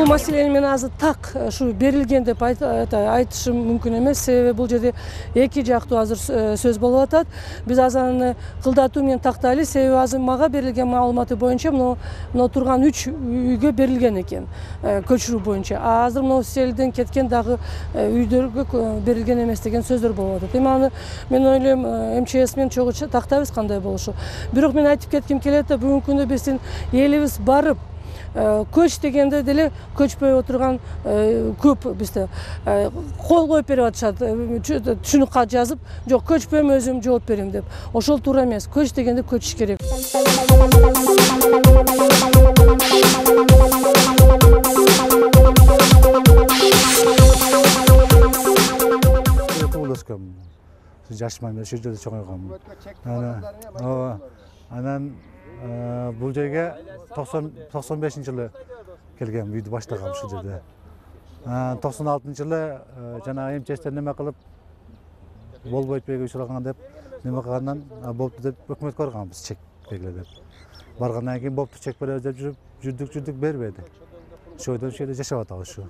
Маселени мен азыр так ушу берилген деп айтышым мүмкүн эмес. Себеби бул жерде эки жактуу азыр сөз болуп атат. Биз азыр аны кылдатуу менен тактайлы. Себеби азыр мага берилген маалыматы боюнча мына турган 3 үйгө берилген экен көчүрүү боюнча. Азыр мына селден кеткен дагы үйдөргө берилген эмес деген сөздөр болуп атат. Эми аны мен ойлойм МЧС менен чогуу тактайбыз кандай болушу. Бирок мен айтып кетким келет да бүгүнкү күндө биздин элибиз барып көч дегенде деле көчпөй отурган көп бизде кол коюп берип атышат, түшүнүк жазып, жок көчпөйм өзүм жооп берем деп. Ошол туура эмес. Көч дегенде көчүш керек. Жашман ошол жерде чоңойгом. Анан бул жерге 95-жылы келген үйдү баштагам ушул жерде. 96-жылы жана МЧСтен неме кылып болбойт белги сураган деп неме кылгандан болупту деп өкмөткө барганбыз чек белгиле деп. Баргандан кийин болупту чек беребиз деп жүрдүк бербеди. Ошол жерде жашап атабыз ушу.